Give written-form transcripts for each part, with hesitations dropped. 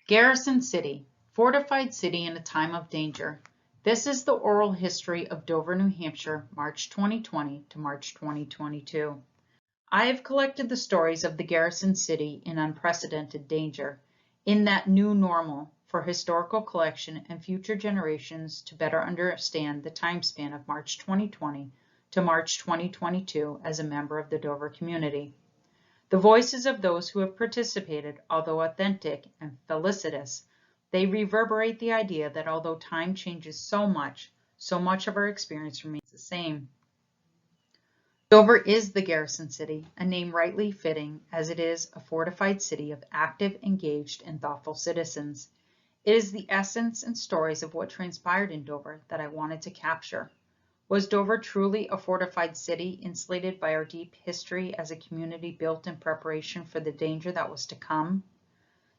Garrison City, fortified city in a time of danger. This is the oral history of Dover, New Hampshire, March 2020 to March 2022. I have collected the stories of the Garrison City in unprecedented danger, in that new normal, for historical collection and future generations to better understand the time span of March 2020 to March 2022 as a member of the Dover community. The voices of those who have participated, although authentic and felicitous, they reverberate the idea that although time changes so much of our experience remains the same. Dover is the Garrison City, a name rightly fitting as it is a fortified city of active, engaged, and thoughtful citizens. It is the essence and stories of what transpired in Dover that I wanted to capture. Was Dover truly a fortified city, insulated by our deep history as a community built in preparation for the danger that was to come?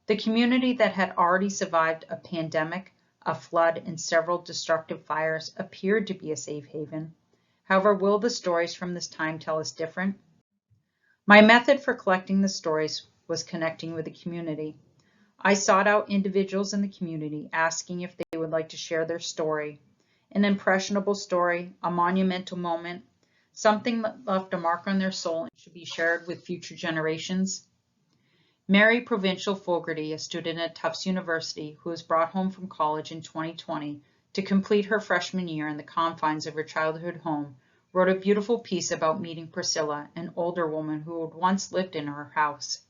The community that had already survived a pandemic, a flood, and several destructive fires appeared to be a safe haven. However, will the stories from this time tell us different? My method for collecting the stories was connecting with the community. I sought out individuals in the community, asking if they would like to share their story. An impressionable story, a monumental moment, something that left a mark on their soul and should be shared with future generations. Mary Provincial Fogarty, a student at Tufts University who was brought home from college in 2020 to complete her freshman year in the confines of her childhood home, wrote a beautiful piece about meeting Priscilla, an older woman who had once lived in her house.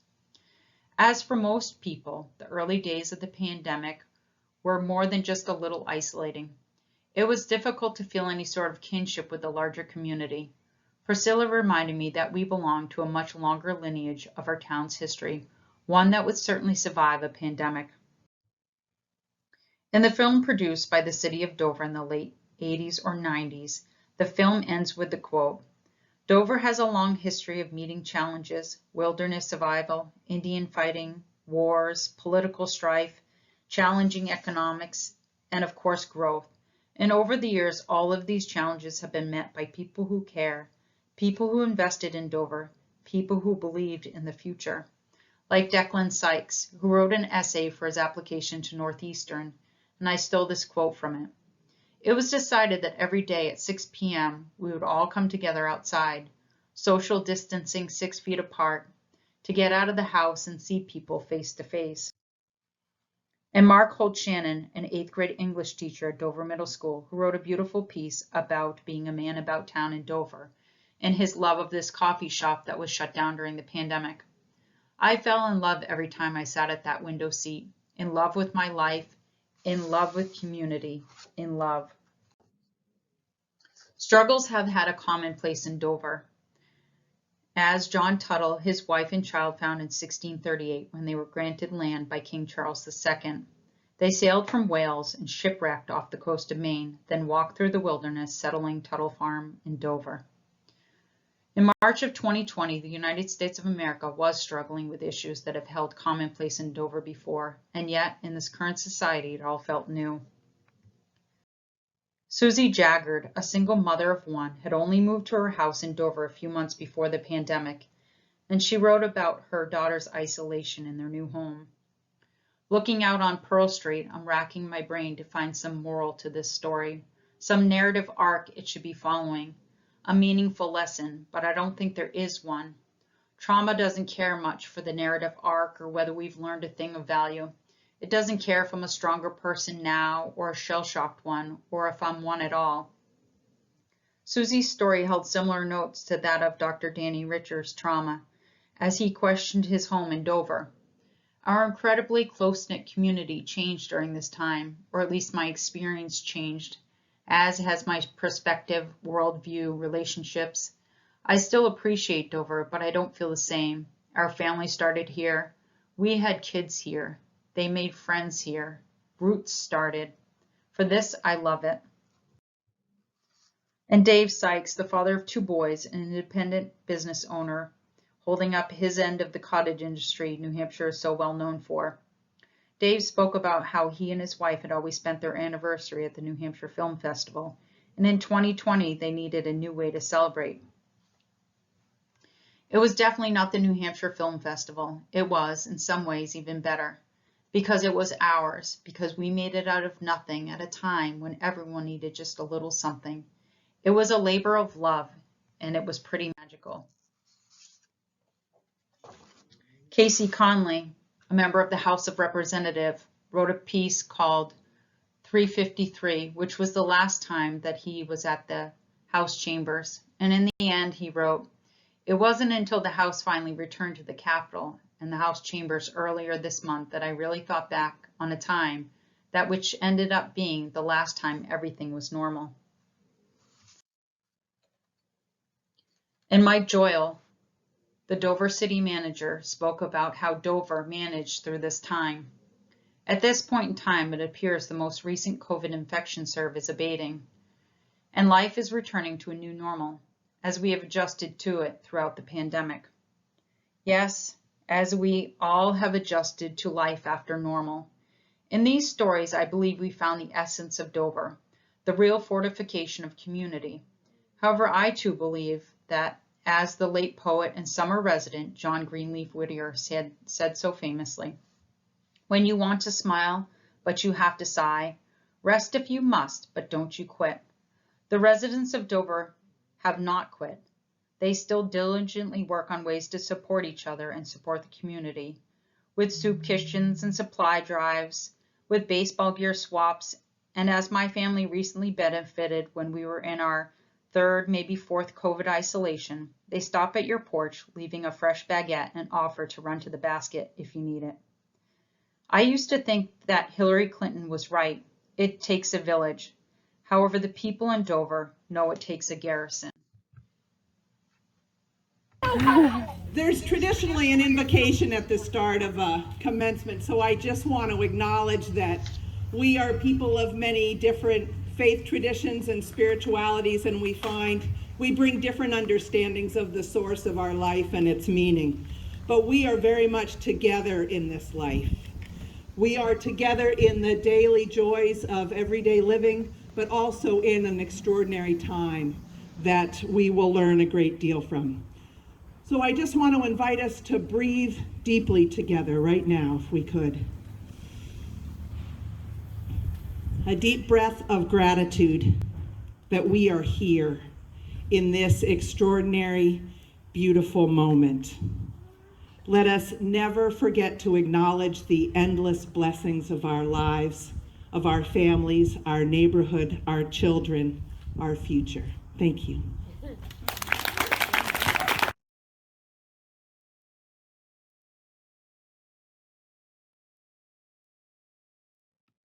As for most people, the early days of the pandemic were more than just a little isolating. It was difficult to feel any sort of kinship with the larger community. Priscilla reminded me that we belong to a much longer lineage of our town's history, one that would certainly survive a pandemic. In the film produced by the city of Dover in the late 80s or 90s, the film ends with the quote, "Dover has a long history of meeting challenges, wilderness survival, Indian fighting, wars, political strife, challenging economics, and of course growth. And over the years, all of these challenges have been met by people who care, people who invested in Dover, people who believed in the future." Like Declan Sykes, who wrote an essay for his application to Northeastern, and I stole this quote from it. It was decided that every day at 6 p.m. we would all come together outside, social distancing 6 feet apart, to get out of the house and see people face to face. And Mark Holt Shannon, an 8th grade English teacher at Dover Middle School, who wrote a beautiful piece about being a man about town in Dover, and his love of this coffee shop that was shut down during the pandemic. I fell in love every time I sat at that window seat, in love with my life, in love with community, in love. Struggles have had a common place in Dover, as John Tuttle, his wife and child found in 1638 when they were granted land by King Charles II. They sailed from Wales and shipwrecked off the coast of Maine, then walked through the wilderness, settling Tuttle Farm in Dover. In March of 2020, the United States of America was struggling with issues that have held commonplace in Dover before, and yet in this current society it all felt new. Susie Jaggard, a single mother of one, had only moved to her house in Dover a few months before the pandemic, and she wrote about her daughter's isolation in their new home. Looking out on Pearl Street, I'm racking my brain to find some moral to this story, some narrative arc it should be following, a meaningful lesson, but I don't think there is one. Trauma doesn't care much for the narrative arc or whether we've learned a thing of value. It doesn't care if I'm a stronger person now or a shell-shocked one, or if I'm one at all. Susie's story held similar notes to that of Dr. Danny Richer's trauma, as he questioned his home in Dover. Our incredibly close-knit community changed during this time, or at least my experience changed, as has my perspective, worldview, relationships. I still appreciate Dover, but I don't feel the same. Our family started here. We had kids here. They made friends here. Roots started. For this, I love it. And Dave Sykes, the father of 2 boys, an independent business owner, holding up his end of the cottage industry New Hampshire is so well known for. Dave spoke about how he and his wife had always spent their anniversary at the New Hampshire Film Festival, and in 2020 they needed a new way to celebrate. It was definitely not the New Hampshire Film Festival. It was, in some ways, even better, because it was ours, because we made it out of nothing at a time when everyone needed just a little something. It was a labor of love, and it was pretty magical. Casey Conley, a member of the House of Representatives, wrote a piece called 353, which was the last time that he was at the House chambers. And in the end, he wrote, "It wasn't until the House finally returned to the Capitol and the House chambers earlier this month that I really thought back on a time that which ended up being the last time everything was normal." And Mike Joyle, the Dover city manager, spoke about how Dover managed through this time. At this point in time, it appears the most recent COVID infection surge is abating, and life is returning to a new normal as we have adjusted to it throughout the pandemic. Yes, as we all have adjusted to life after normal. In these stories, I believe we found the essence of Dover, the real fortification of community. However, I too believe that, as the late poet and summer resident John Greenleaf Whittier said so famously, "When you want to smile, but you have to sigh, rest if you must, but don't you quit." The residents of Dover have not quit. They still diligently work on ways to support each other and support the community, with soup kitchens and supply drives, with baseball gear swaps, and as my family recently benefited when we were in our third, maybe fourth COVID isolation, they stop at your porch, leaving a fresh baguette and offer to run to the basket if you need it. I used to think that Hillary Clinton was right. It takes a village. However, the people in Dover know it takes a Garrison. There's traditionally an invocation at the start of a commencement, so I just want to acknowledge that we are people of many different faith traditions and spiritualities, and we bring different understandings of the source of our life and its meaning. But we are very much together in this life. We are together in the daily joys of everyday living, but also in an extraordinary time that we will learn a great deal from. So I just want to invite us to breathe deeply together right now, if we could. A deep breath of gratitude that we are here in this extraordinary, beautiful moment. Let us never forget to acknowledge the endless blessings of our lives, of our families, our neighborhood, our children, our future. Thank you.